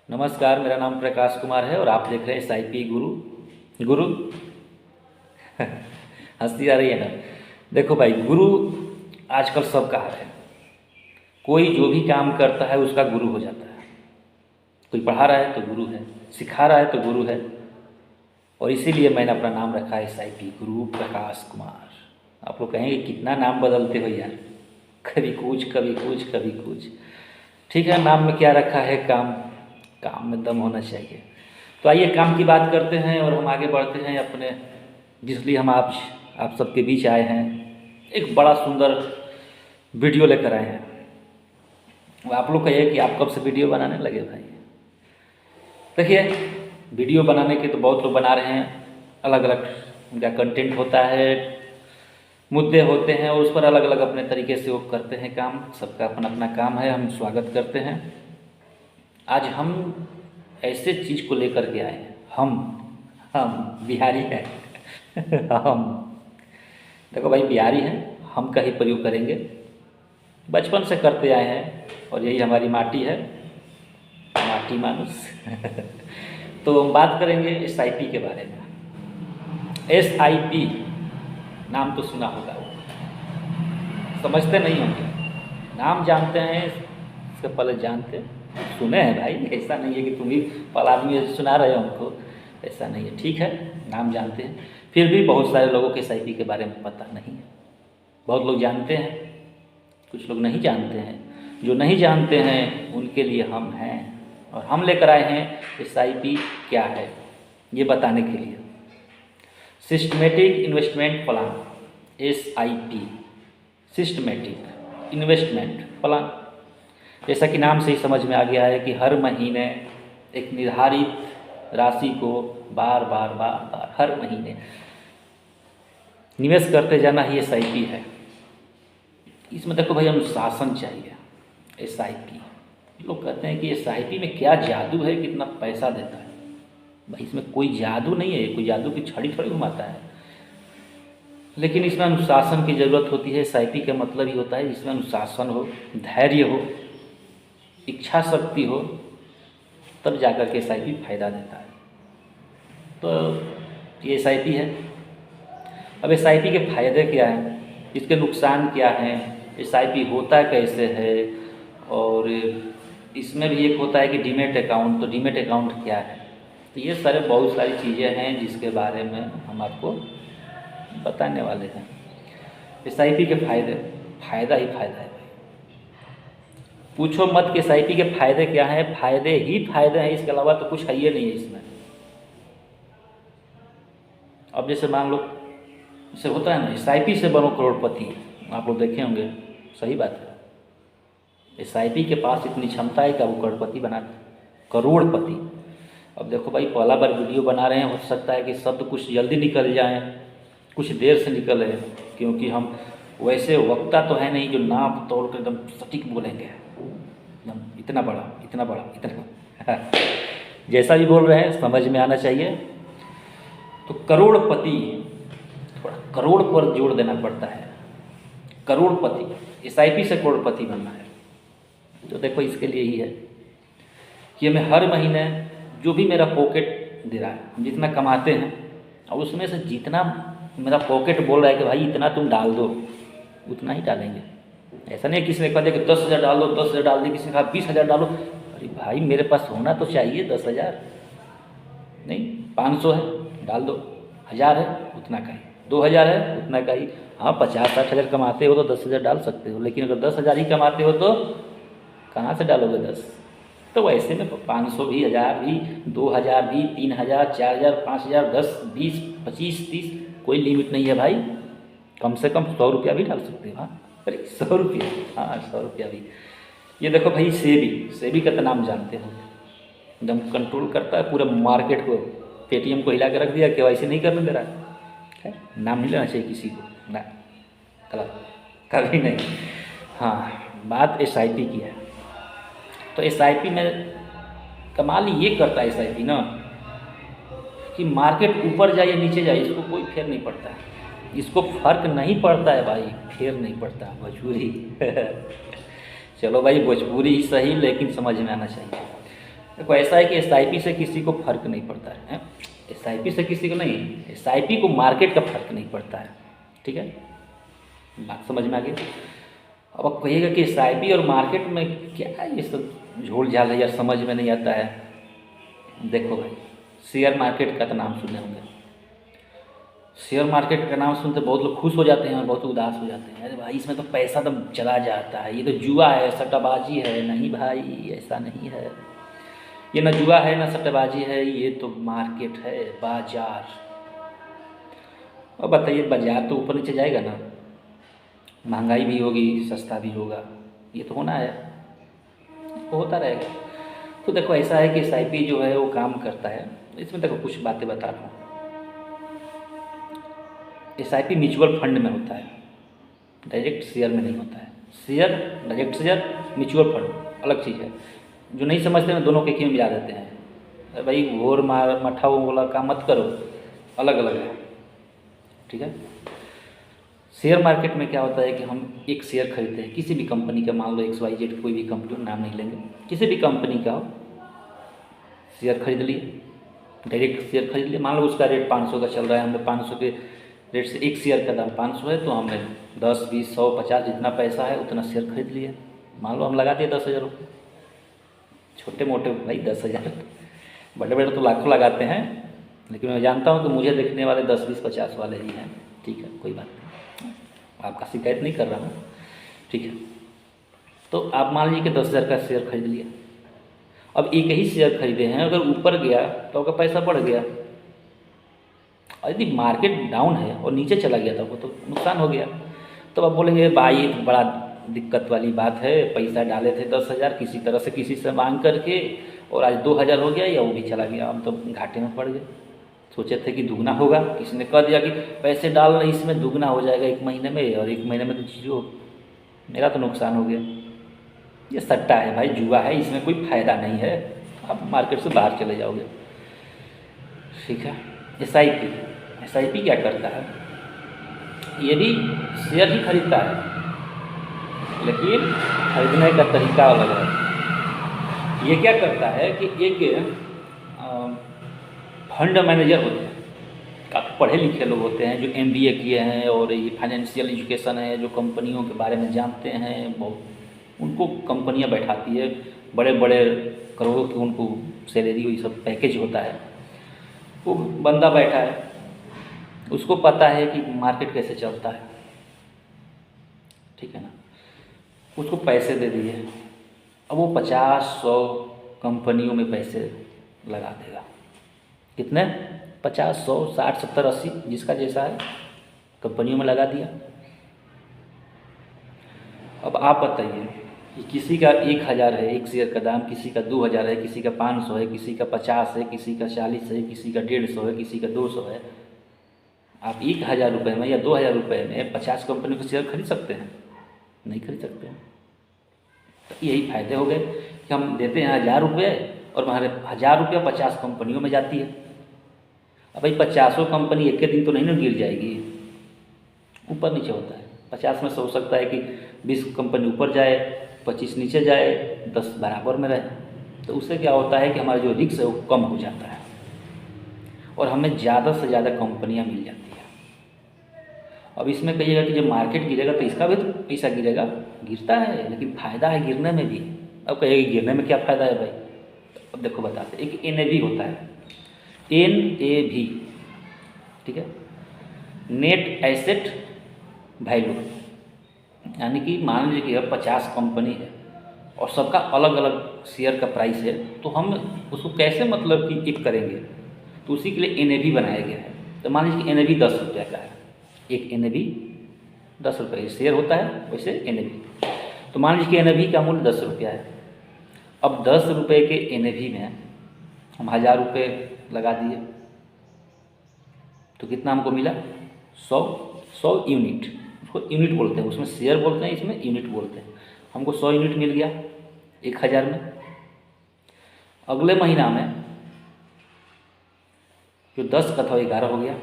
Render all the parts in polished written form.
नमस्कार, मेरा नाम प्रकाश कुमार है और आप देख रहे हैं SIP गुरु। गुरु हंसी आ रही है ना। देखो भाई, गुरु आजकल सबका है। कोई जो भी काम करता है उसका गुरु हो जाता है। कोई पढ़ा रहा है तो गुरु है, सिखा रहा है तो गुरु है। और इसीलिए मैंने अपना नाम रखा है SIP गुरु प्रकाश कुमार। आप लोग कहेंगे कितना नाम बदलते हो यार, कभी कुछ कभी कुछ कभी कुछ। ठीक है, नाम में क्या रखा है, काम में दम होना चाहिए। तो आइए काम की बात करते हैं और हम आगे बढ़ते हैं अपने, जिसलिए हम आप सबके बीच आए हैं। एक बड़ा सुंदर वीडियो लेकर आए हैं। अब आप लोग कहिए कि आप कब से वीडियो बनाने लगे भाई। देखिए, वीडियो बनाने के तो बहुत लोग बना रहे हैं, अलग अलग उनका कंटेंट होता है, मुद्दे होते हैं और उस पर अलग अलग अपने तरीके से वो करते हैं काम। सबका अपना अपना काम है, हम स्वागत करते हैं। आज हम ऐसे चीज़ को लेकर के आए हैं। हम बिहारी हैं हम देखो भाई, बिहारी हैं, हम का ही प्रयोग करेंगे। बचपन से करते आए हैं और यही हमारी माटी है, माटी मानुस तो हम बात करेंगे SIP के बारे में। SIP नाम तो सुना होगा, समझते नहीं होंगे। नाम जानते हैं, इससे पहले जानते सुने हैं भाई। ऐसा नहीं है कि तुम ही पहला आदमी सुना रहे हो हमको, ऐसा नहीं है। ठीक है, नाम जानते हैं, फिर भी बहुत सारे लोगों के SIP के बारे में पता नहीं है। बहुत लोग जानते हैं, कुछ लोग नहीं जानते हैं। जो नहीं जानते हैं उनके लिए हम हैं और हम लेकर आए हैं SIP क्या है ये बताने के लिए। Systematic investment plan, SIP systematic investment plan. जैसा कि नाम से ही समझ में आ गया है कि हर महीने एक निर्धारित राशि को बार बार हर महीने निवेश करते जाना ही SIP है। इसमें देखो भाई, अनुशासन चाहिए। SIP लोग कहते हैं कि SIP में क्या जादू है, कितना पैसा देता है। भाई इसमें कोई जादू नहीं है, कोई जादू की छड़ी थोड़ी घुमाता है। लेकिन इसमें अनुशासन की ज़रूरत होती है। SIP का मतलब ही होता है जिसमें अनुशासन हो, धैर्य हो, इच्छा शक्ति हो, तब जाकर के SIP फायदा देता है। तो ये SIP है। अब SIP के फायदे क्या हैं, इसके नुकसान क्या हैं, SIP होता कैसे है, और इसमें भी एक होता है कि डीमैट अकाउंट। तो डीमैट अकाउंट क्या है, तो ये सारे बहुत सारी चीज़ें हैं जिसके बारे में हम आपको बताने वाले हैं। SIP के फायदा ही फायदा है। पूछो मत कि SIP के फायदे क्या हैं, फायदे ही फायदे हैं, इसके अलावा तो कुछ है ही नहीं है इसमें। अब जैसे मान लो, इससे होता है ना, SIP से बनो करोड़पति, आप लोग देखे होंगे, सही बात है। SIP के पास इतनी क्षमता है कि वो करोड़पति बना दे, करोड़पति। अब देखो भाई, पहला बार वीडियो बना रहे हैं, हो सकता है कि शब्द कुछ जल्दी निकल जाएँ, कुछ देर से निकले, क्योंकि हम वैसे वक्ता तो है नहीं जो नाप तोड़ कर एकदम सटीक बोलेंगे, एकदम इतना बड़ा जैसा भी बोल रहे हैं समझ में आना चाहिए। तो करोड़पति, थोड़ा करोड़ पर जोड़ देना पड़ता है। करोड़पति, SIP से करोड़पति बनना है। तो देखो, इसके लिए ही है कि हमें हर महीने जो भी मेरा पॉकेट दे रहा है, हम जितना कमाते हैं, और उसमें से जितना मेरा पॉकेट बोल रहा है कि भाई इतना तुम डाल दो, उतना ही डालेंगे। ऐसा नहीं किसी ने कहा कि 10,000 डाल दो, 10,000 डाल दी, किसी ने कहा 20,000 डालो। अरे भाई, मेरे पास होना तो चाहिए 10,000 नहीं, 500 है डाल दो, 1,000 है उतना का ही, 2,000 है उतना का ही। हाँ, 50-60 हज़ार कमाते हो तो 10,000 डाल सकते हो, लेकिन अगर 10,000 ही कमाते हो तो कहाँ से डालोगे 10। तो वैसे में 500 भी, 1,000 भी, 2,000 भी, 3,000, 4,000, 5,000, 10, 20, 25, 30, कोई लिमिट नहीं है भाई। कम से कम 100 रुपया भी डाल सकते हो। हाँ, अरे 100 रुपया, हाँ 100 रुपया भी। ये देखो भाई, सेबी का तो नाम जानते हो, एकदम कंट्रोल करता है पूरे मार्केट को। पेटीएम को हिला के रख दिया, KYC नहीं करने दे रहा है। नाम नहीं लेना चाहिए किसी को ना, कभी नहीं। हाँ, बात SIP की है। तो SIP में कमाल ये करता है SIP ना, कि मार्केट ऊपर जाए या नीचे जाए, इसको कोई फेर नहीं पड़ता है। इसको फर्क नहीं पड़ता है भाई, फेर नहीं पड़ता। भोजपुरी चलो भाई, भोजपुरी ही सही, लेकिन समझ में आना चाहिए। देखो ऐसा है कि एसआईपी से किसी को फर्क नहीं पड़ता है, एसआईपी से किसी को नहीं, एसआईपी को मार्केट का फर्क नहीं पड़ता है। ठीक है, बात समझ में आ गई। अब आप कहिएगा कि एसआईपी और मार्केट में क्या है, ये सब झोल झाल है यार, समझ में नहीं आता है। देखो भाई, शेयर मार्केट का तो नाम सुने होंगे। शेयर मार्केट का नाम सुनते बहुत लोग खुश हो जाते हैं और बहुत उदास हो जाते हैं, अरे भाई इसमें तो पैसा तो चला जाता है, ये तो जुआ है, सट्टाबाजी है। नहीं भाई, ऐसा नहीं है, ये ना जुआ है ना सट्टाबाजी है, ये तो मार्केट है, बाजार। और बताइए, बाजार तो ऊपर नीचे जाएगा ना, महंगाई भी होगी, सस्ता भी होगा, ये तो होना है, तो होता रहेगा। तो देखो ऐसा है कि एसआईपी जो है वो काम करता है। इसमें देखो कुछ बातें बता रहा हूँ। एसआईपी म्यूचुअल फंड में होता है, डायरेक्ट शेयर में नहीं होता है। Share, direct share, mutual fund अलग चीज़ है। जो नहीं समझते ना, दोनों के एक ही में मिला देते हैं। अरे भाई घोर मार मठा वाला काम मत करो, अलग अलग है। ठीक है, शेयर मार्केट में क्या होता है कि हम एक शेयर खरीदते हैं किसी भी कंपनी का, मान लो XYZ, कोई भी कंपनी, नाम नहीं लेंगे, किसी भी कंपनी का हो, शेयर खरीद लिए, डायरेक्ट शेयर खरीद लिए। मान लो उसका रेट 500 का चल रहा है, हमने 500 के रेट से एक शेयर का दाम 500 है, तो हमने 10, 20, 100, 50 जितना पैसा है उतना शेयर खरीद लिए। मान लो हम लगा दिए 10,000 रुपये, छोटे मोटे भाई 10,000, बड़े बड़े तो लाखों लगाते हैं, लेकिन मैं जानता हूँ कि मुझे देखने वाले 10, 20, 50 वाले ही हैं। ठीक है, कोई बात नहीं, आपका शिकायत नहीं कर रहा हूँ। ठीक है, तो आप मान लीजिए कि 10,000 का शेयर खरीद लिया। अब एक ही शेयर खरीदे हैं, अगर ऊपर गया तो आपका पैसा बढ़ गया, और यदि मार्केट डाउन है और नीचे चला गया था वो तो नुकसान हो गया। तो आप बोलेंगे भाई ये तो बड़ा दिक्कत वाली बात है, पैसा डाले थे 10,000 किसी तरह से किसी से मांग करके, और आज 2,000 हो गया या वो भी चला गया, हम तो घाटे में पड़ गए। सोचे थे कि दुगना होगा, किसी ने कह दिया कि पैसे डाल रहे इसमें दुगना हो जाएगा 1 महीने में, और 1 महीने में तो जीरो, मेरा तो नुकसान हो गया। ये सट्टा है भाई, जुआ है, इसमें कोई फ़ायदा नहीं है, आप मार्केट से बाहर चले जाओगे। ठीक है, एसआईपी क्या करता है, ये भी शेयर ही खरीदता है, लेकिन खरीदने का तरीका अलग है। ये क्या करता है कि एक फंड मैनेजर होते हैं, काफ़ी पढ़े लिखे लोग होते हैं, जो MBA किए हैं और ये फाइनेंशियल एजुकेशन है, जो कंपनियों के बारे में जानते हैं, बहुत उनको कंपनियां बैठाती है, बड़े बड़े करोड़ों की उनको सैलरी, ये सब पैकेज होता है। वो बंदा बैठा है, उसको पता है कि मार्केट कैसे चलता है। ठीक है ना, उसको पैसे दे दिए, अब वो 50-100 कंपनियों में पैसे लगा देगा। कितने? 50, 100, 60, 70, 80, जिसका जैसा है, कंपनियों में लगा दिया। अब आप बताइए कि किसी का 1,000 है एक शेयर का दाम, किसी का 2,000 है, किसी का 500 है, किसी का 50 है, किसी का 40 है, किसी का 150 है, किसी का 200 है। आप 1,000 रुपये में या 2,000 रुपये में 50 कंपनी के शेयर खरीद सकते हैं? नहीं खरीद सकते हैं। तो यही फायदे हो गए कि हम देते हैं 1,000 रुपये और हमारे 1,000 रुपया 50 कंपनियों में जाती है। अब भाई 50 कंपनी एक के दिन तो नहीं ना गिर जाएगी, ऊपर नीचे होता है। 50 में से हो सकता है कि 20 कंपनी ऊपर जाए, 25 नीचे जाए, 10 बराबर में रहे। तो उससे क्या होता है कि हमारा जो रिस्क है वो कम हो जाता है और हमें ज़्यादा से ज़्यादा कंपनियां मिल जाती है। अब इसमें कहिएगा कि जब मार्केट गिरेगा तो इसका भी तो पैसा गिरेगा, गिरता है, लेकिन फ़ायदा है गिरने में भी। अब कहिएगा गिरने में क्या फ़ायदा है भाई? अब देखो बताते, एक NAV होता है, NAV, ठीक है, नेट एसेट वैल्यू। यानी कि मान लीजिए कि अब 50 कंपनी है और सबका अलग अलग शेयर का प्राइस है, तो हम उसको कैसे मतलब कि एक करेंगे, तो उसी के लिए NAV बनाया गया है। तो मान लीजिए कि NAV 10 रुपये का है, एक NAV 10 रुपये शेयर होता है, वैसे NAV। तो मान लीजिए कि NAV का मूल्य 10 रुपया है। अब 10 रुपये के NAV में हम 1,000 रुपये लगा दिए, तो कितना हमको मिला? 100 यूनिट। उसको यूनिट बोलते हैं, उसमें शेयर बोलते हैं, इसमें यूनिट बोलते हैं। हमको 100 यूनिट मिल गया 1,000 में। अगले महीना में जो 10 का था 11 हो गया,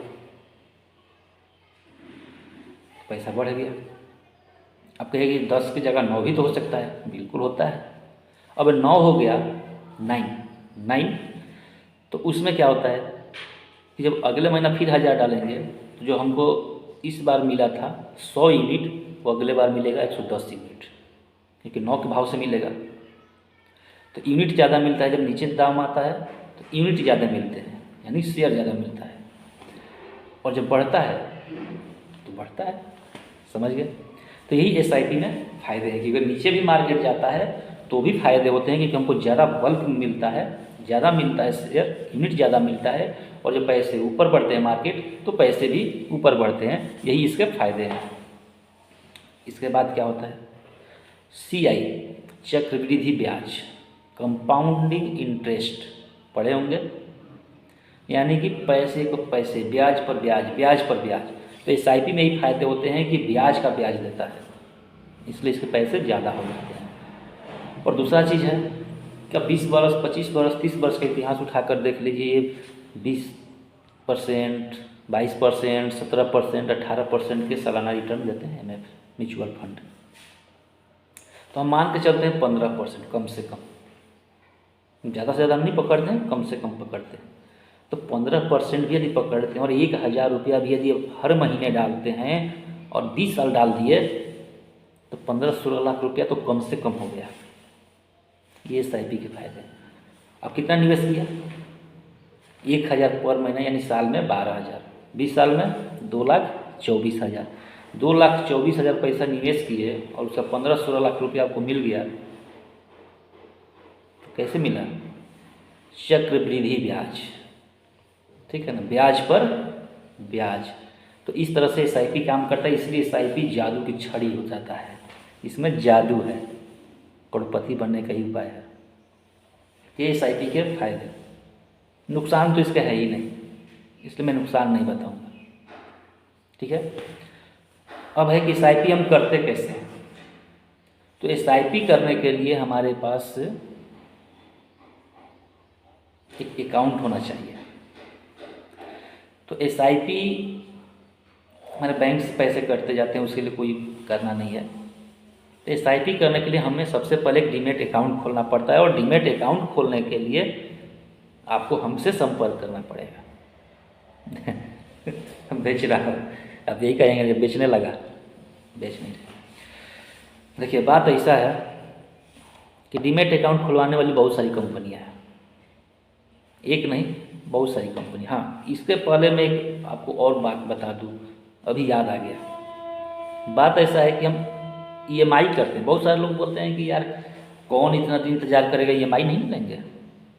पैसा बढ़ गया। अब कहेगी 10 की जगह 9 भी तो हो सकता है, बिल्कुल होता है। अब 9 हो गया 9, 9। तो उसमें क्या होता है कि जब अगले महीना फिर 1000 डालेंगे तो जो हमको इस बार मिला था 100 यूनिट, वो अगले बार मिलेगा 110 यूनिट, क्योंकि 9 के भाव से मिलेगा। तो यूनिट ज़्यादा मिलता है, जब नीचे दाम आता है तो यूनिट ज़्यादा मिलते हैं, यानी शेयर ज़्यादा मिलता है। और जब बढ़ता है तो बढ़ता है, समझ गए। तो यही SIP में फ़ायदे हैं कि अगर नीचे भी मार्केट जाता है तो भी फ़ायदे होते हैं, क्योंकि हमको ज़्यादा बल्क मिलता है, ज़्यादा मिलता है शेयर, यूनिट ज़्यादा मिलता है। और जब पैसे ऊपर बढ़ते हैं मार्केट तो पैसे भी ऊपर बढ़ते हैं, यही इसके फ़ायदे हैं। इसके बाद क्या होता है, CI चक्रवृद्धि ब्याज, कंपाउंडिंग इंटरेस्ट पढ़े होंगे, यानी कि पैसे को पैसे, ब्याज पर ब्याज, ब्याज पर ब्याज। तो SIP में ही फायदे होते हैं कि ब्याज का ब्याज देता है, इसलिए इसके पैसे ज़्यादा हो जाते हैं। और दूसरा चीज़ है कि 20 वर्ष, 25 वर्ष, 30 वर्ष का इतिहास उठाकर देख लीजिए, 20%, 22%, 17%, 18% के सालाना रिटर्न देते हैं MF म्यूचुअल फंड। तो हम मान के चलते हैं 15% कम से कम, ज़्यादा से ज़्यादा नहीं पकड़ते हैं, कम से कम पकड़ते हैं। तो 15% भी यदि पकड़ते हैं और 1000 रुपया भी यदि हर महीने डालते हैं और 20 साल डाल दिए तो 15-16 लाख रुपया तो कम से कम हो गया। ये SIP के फायदे हैं। अब कितना निवेश किया, 1000 पर महीना, यानी साल में 12,000, 20 साल में 2,24,000, 2,24,000 पैसा निवेश किए और उसका 15-16 लाख रुपया आपको मिल गया। तो कैसे मिला, चक्रवृद्धि ब्याज, ठीक है ना, ब्याज पर ब्याज। तो इस तरह से SIP काम करता है, इसलिए SIP जादू की छड़ी हो जाता है, इसमें जादू है, करोड़पति बनने का ही उपाय है। ये SIP के फायदे, नुकसान तो इसका है ही नहीं, इसलिए मैं नुकसान नहीं बताऊंगा, ठीक है। अब है कि SIP हम करते कैसे हैं। तो SIP करने के लिए हमारे पास एक अकाउंट होना चाहिए। तो SIP हमारे बैंक से पैसे कटते जाते हैं, उसके लिए कोई करना नहीं है। तो SIP करने के लिए हमें सबसे पहले एक डीमैट अकाउंट खोलना पड़ता है, और डीमैट अकाउंट खोलने के लिए आपको हमसे संपर्क करना पड़ेगा। बेच रहा हूँ, अब यही कहेंगे जब बेचने लगा, बेच नहीं। देखिए बात ऐसा है कि डीमैट अकाउंट खुलवाने वाली बहुत सारी कंपनियां हैं, एक नहीं बहुत सारी कंपनी। हाँ, इसके पहले मैं एक आपको और बात बता दूँ, अभी याद आ गया। बात ऐसा है कि हम EMI करते हैं। बहुत सारे लोग बोलते हैं कि यार कौन इतना दिन इंतजार करेगा, EMI नहीं लेंगे,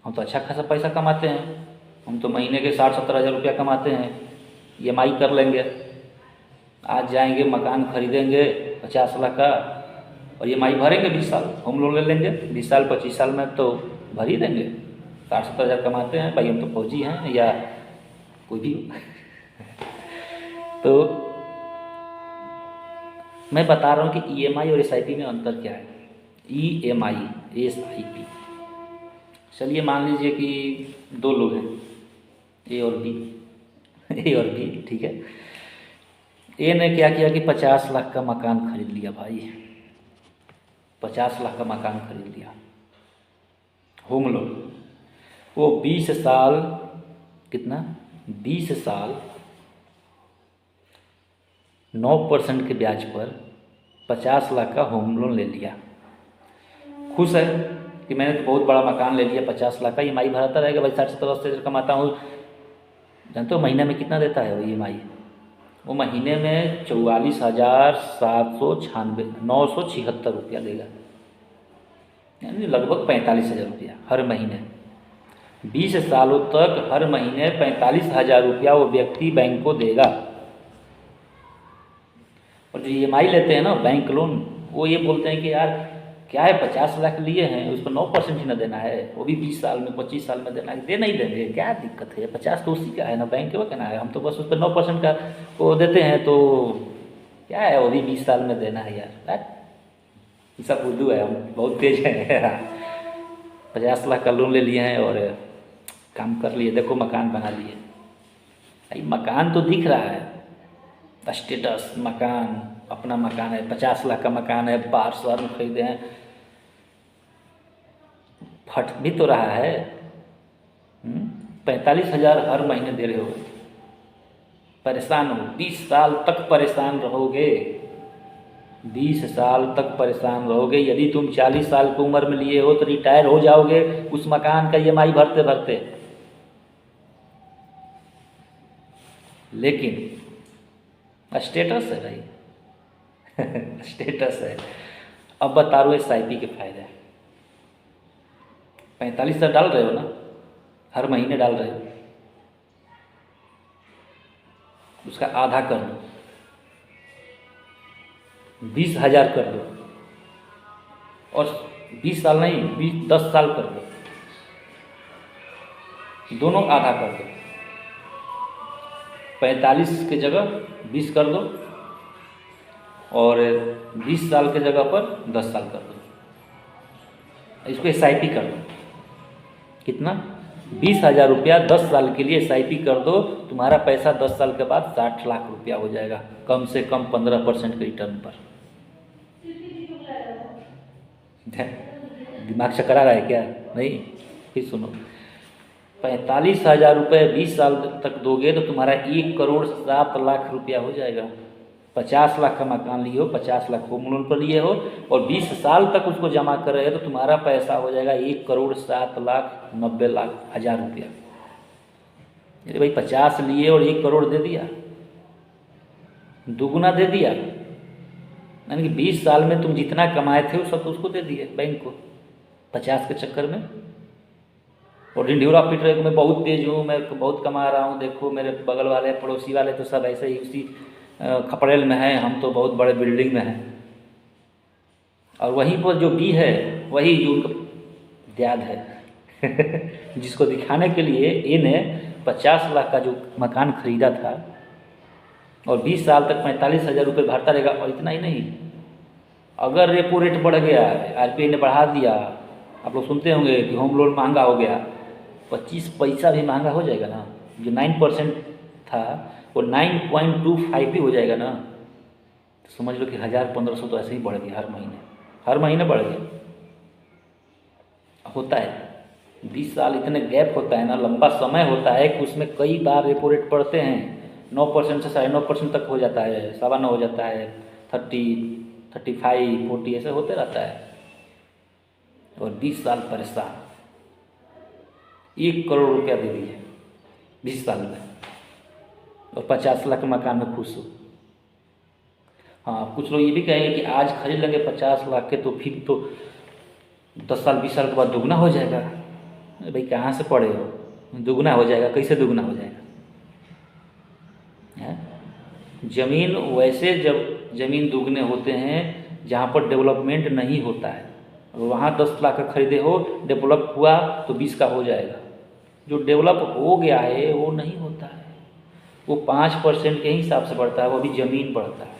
हम तो अच्छा खासा पैसा कमाते हैं, हम तो महीने के 60-70 हज़ार रुपया कमाते हैं, EMI कर लेंगे। आज जाएंगे मकान खरीदेंगे 50 लाख का और EMI भरेंगे 20 साल, होम लोन ले लेंगे 20 साल 25 साल में तो भर ही देंगे। 60-70 हज़ार कमाते हैं भाई, हम तो फौजी हैं या कोई भी। तो मैं बता रहा हूँ कि EMI और SIP में अंतर क्या है। EMI, SIP, चलिए मान लीजिए कि 2 लोग हैं, A और B, ठीक है। A ने क्या किया कि 50 लाख का मकान खरीद लिया भाई, 50 लाख का मकान खरीद लिया, होम लोन। वो 20 साल, कितना, 20 साल 9% के ब्याज पर 50 लाख का होम लोन ले लिया। खुश है कि मैंने तो बहुत बड़ा मकान ले लिया, 50 लाख का, EMI भराता रहेगा भाई, 60-70 हज़ार कमाता हूँ। जानते हो महीने में कितना देता है वो EMI, वो महीने में 44,796 976 रुपया देगा, यानी लगभग 45,000 रुपया हर महीने। 20 सालों तक हर महीने 45,000 रुपया वो व्यक्ति बैंक को देगा। और जो EMI लेते हैं ना बैंक लोन, वो ये बोलते हैं कि यार क्या है 50 लाख लिए हैं, उस पर 9% ही ना देना है, वो भी 20 साल में 25 साल में देना है, दे नहीं देंगे, क्या दिक्कत है, 50 तो उसी का है ना, बैंक के वो कहना है, हम तो बस उस पर 9% का वो देते हैं, तो क्या है वो भी 20 साल में देना है यार। ये सब उर्दू है, हम बहुत तेज हैं। 50 लाख का लोन ले लिए हैं और काम कर लिए, देखो मकान बना लिए। भाई मकान तो दिख रहा है, स्टेटस मकान, अपना मकान है, 50 लाख का मकान है, बाहर शहर में खरीदे हैं, फट भी तो रहा है, 45,000 हर महीने दे रहे हो, परेशान हो, 20 साल तक परेशान रहोगे, 20 साल तक परेशान रहोगे। यदि तुम 40 साल की उम्र में लिए हो तो रिटायर हो जाओगे उस मकान का EMI भरते भरते। लेकिन स्टेटस है भाई स्टेटस है। अब बता रहा हूँ SIP के फायदे। 45,000 डाल रहे हो ना, हर महीने डाल रहे हो, उसका आधा कर दो, 20,000 कर दो, और 20 साल नहीं 10 साल कर दो, दोनों आधा कर दो। 45 की जगह 20 कर दो और 20 साल के जगह पर 10 साल कर दो। इसको SIP कर दो। कितना? 20,000 रुपया 10 साल के लिए SIP कर दो। तुम्हारा पैसा 10 साल के बाद 60 लाख रुपया हो जाएगा, कम से कम 15% के रिटर्न पर। दिमाग चकरा रहा है क्या? नहीं, फिर सुनो। 45,000 रुपये 20 साल तक दोगे तो तुम्हारा 1,07,00,000 रुपया हो जाएगा। 50 लाख का मकान लिए हो, 50 लाख होम लोन पर लिए हो और 20 साल तक उसको जमा कर रहे हो तो तुम्हारा पैसा हो जाएगा 1,07,90,000 रुपया। अरे भाई 50 लिए और 1 करोड़ दे दिया, दुगुना दे दिया। यानी कि 20 साल में तुम जितना कमाए थे वो सब तो उसको दे दिए बैंक को 50 के चक्कर में। और ढिंढोरा पीट रहे हो मैं बहुत तेज हूँ, मैं बहुत कमा रहा हूँ, देखो मेरे बगल वाले पड़ोसी वाले तो सब ऐसे ही उसी खपड़ेल में हैं, हम तो बहुत बड़े बिल्डिंग में हैं। और वहीं पर जो बी है वही जो उनका द्याद है जिसको दिखाने के लिए ए ने 50 लाख का जो मकान खरीदा था और 20 साल तक 45,000 रुपये भरता रहेगा। और इतना ही नहीं, अगर रेपो रेट बढ़ गया, RBI ने बढ़ा दिया, आप लोग सुनते होंगे कि होम लोन महंगा हो गया, 25 पैसा भी महंगा हो जाएगा ना। जो 9% था वो 9.25 भी हो जाएगा ना, तो समझ लो कि 1,000-1,500 तो ऐसे ही बढ़ गया, हर महीने बढ़ गया। होता है 20 साल इतने गैप होता है ना, लंबा समय होता है कि उसमें कई बार रेपो रेट बढ़ते हैं। 9% से 9.5% तक हो जाता है, 9.25 हो जाता है, 30, 35, 40 ऐसे होते रहता है। और 20 साल परेशान, 1 करोड़ रुपया दे दिए 20 साल में और 50 लाख के मकान में खुश हो। हाँ, कुछ लोग ये भी कहेंगे कि आज खरीद लेंगे 50 लाख के तो फिर तो 10 साल 20 साल के बाद दुगना हो जाएगा। भाई कहाँ से पढ़े हो, दुगना हो जाएगा? कैसे दुगना हो जाएगा? जमीन वैसे जब जमीन दुगने होते हैं जहाँ पर डेवलपमेंट नहीं होता है। वहाँ 10 लाख का खरीदे हो, डेवलप हुआ तो 20 का हो जाएगा। जो डेवलप हो गया है वो नहीं होता है, वो 5% के हिसाब से बढ़ता है, वो भी ज़मीन बढ़ता है,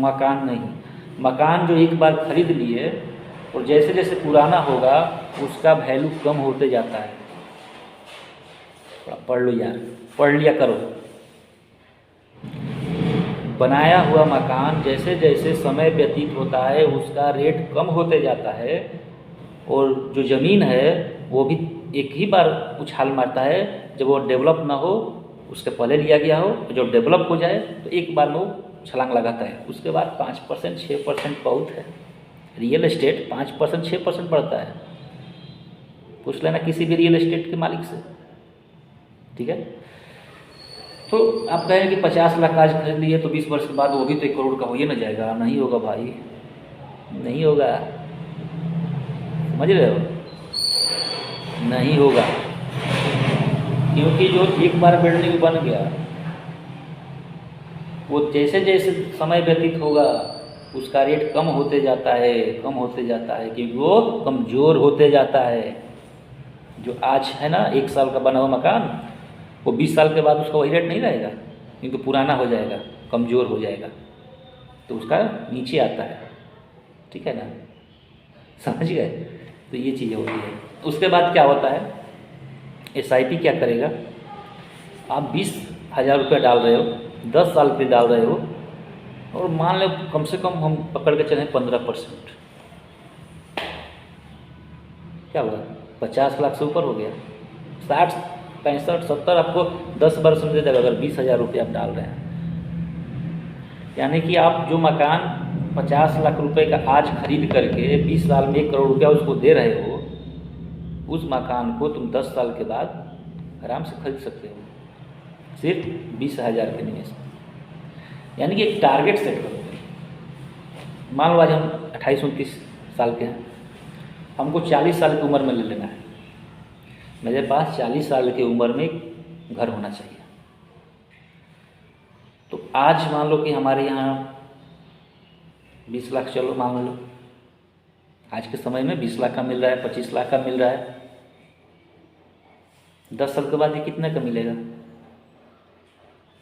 मकान नहीं। मकान जो एक बार खरीद लिए और जैसे जैसे पुराना होगा उसका वैल्यू कम होते जाता है। पढ़ लो यार, पढ़ लिया करो। बनाया हुआ मकान जैसे जैसे समय व्यतीत होता है उसका रेट कम होते जाता है, और जो ज़मीन है वो भी एक ही बार उछाल मारता है। जब वो डेवलप ना हो उसके पहले लिया गया हो, जब डेवलप हो जाए तो एक बार में वो छलांग लगाता है। उसके बाद 5% 6% बहुत है। रियल एस्टेट 5% 6% बढ़ता है, पूछ लेना किसी भी रियल एस्टेट के मालिक से, ठीक है। तो आप कहें कि 50 लाख आज खरीद लिए तो 20 वर्ष के बाद वो भी तो 1 करोड़ का हो ही ना जाएगा। नहीं होगा भाई, नहीं होगा, समझ रहे हो? नहीं होगा, क्योंकि जो एक बार बिल्डिंग बन गया वो जैसे जैसे समय व्यतीत होगा उसका रेट कम होते जाता है, कम होते जाता है, क्योंकि वो कमज़ोर होते जाता है। जो आज है ना 1 साल का बना हुआ मकान, वो 20 साल के बाद उसका वही रेट नहीं रहेगा, क्योंकि पुराना हो जाएगा, कमज़ोर हो जाएगा, तो उसका नीचे आता है, ठीक है ना, समझ गए? तो ये चीज़ें होती है। उसके बाद क्या होता है, SIP क्या करेगा, आप 20,000 रुपये डाल रहे हो, 10 साल के डाल रहे हो, और मान लो कम से कम हम पकड़ के चलें 15%, क्या हुआ, 50 लाख से ऊपर हो गया, 65-70 आपको 10 वर्ष में दे देगा अगर 20,000 रुपये आप डाल रहे हैं। यानी कि आप जो मकान 50 लाख रुपए का आज खरीद करके 20 साल में 1 करोड़ रुपया उसको दे रहे हो, उस मकान को तुम 10 साल के बाद आराम से खरीद सकते हो सिर्फ 20,000 के निवेश में। यानी कि एक टारगेट सेट करो। मान लो आज हम 28-29 साल के हैं, हमको 40 साल की उम्र में ले लेना है। मेरे पास 40 साल की उम्र में घर होना चाहिए। तो आज मान लो कि हमारे यहाँ 20 लाख, चलो मान लो आज के समय में 20 लाख का मिल रहा है, 25 लाख का मिल रहा है। 10 साल के बाद ये कितने का मिलेगा?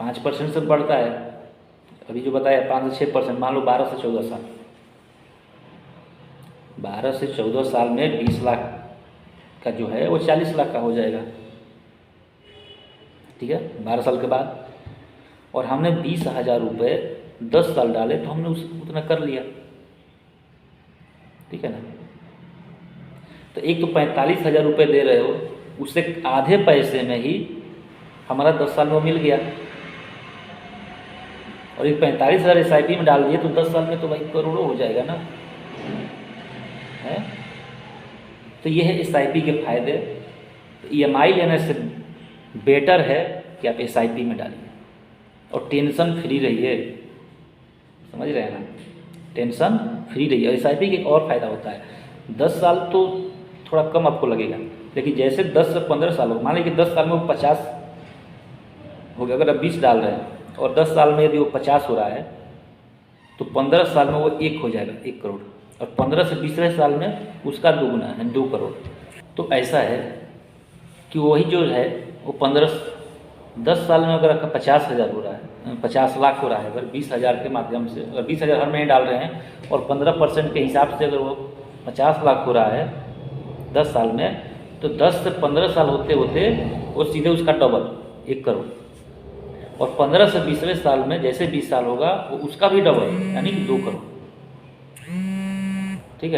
5% से बढ़ता है। अभी जो बताया 5 से 6%, मान लो 12 से 14 साल। 12 से 14 साल में 20 लाख का जो है वो 40 लाख का हो जाएगा, ठीक है, 12 साल के बाद। और हमने 20,000 रुपये 10 साल डाले तो हमने उतना कर लिया, ठीक है ना। तो एक तो 45,000 रुपये दे रहे हो, उससे आधे पैसे में ही हमारा 10 साल में मिल गया। और एक 45,000 SIP में डाल दिए तो 10 साल में तो भाई करोड़ों हो जाएगा ना, है। तो ये है SIP के फायदे। तो EMI लेने से बेटर है कि आप SIP में डालिए और टेंशन फ्री रहिए, समझ रहे हैं ना, टेंशन फ्री रहिए। और SIP का एक और फ़ायदा होता है, 10 साल तो थोड़ा कम आपको लगेगा, लेकिन जैसे 10 से 15 साल हो, मान लीजिए 10 साल में वो 50 हो गया, अगर आप 20 डाल रहे हैं और 10 साल में यदि वो 50 हो रहा है तो 15 साल में वो 1 हो जाएगा, 1 करोड़। और 15 से 20वें साल में उसका दुगुना है, 2 करोड़। तो ऐसा है कि वही जो है वो 10 साल में अगर आपका 50,000 हो रहा है, 50 लाख हो रहा है, अगर 20,000 के माध्यम से, अगर 20,000 हर महीने डाल रहे हैं और 15% के हिसाब से अगर वो 50 लाख हो रहा है 10 साल में, तो 10 से 15 साल होते होते वो सीधे उसका डबल 1 करोड़। और 15 से 20वें साल में जैसे 20 साल होगा वो उसका भी डबल यानी कि 2 करोड़।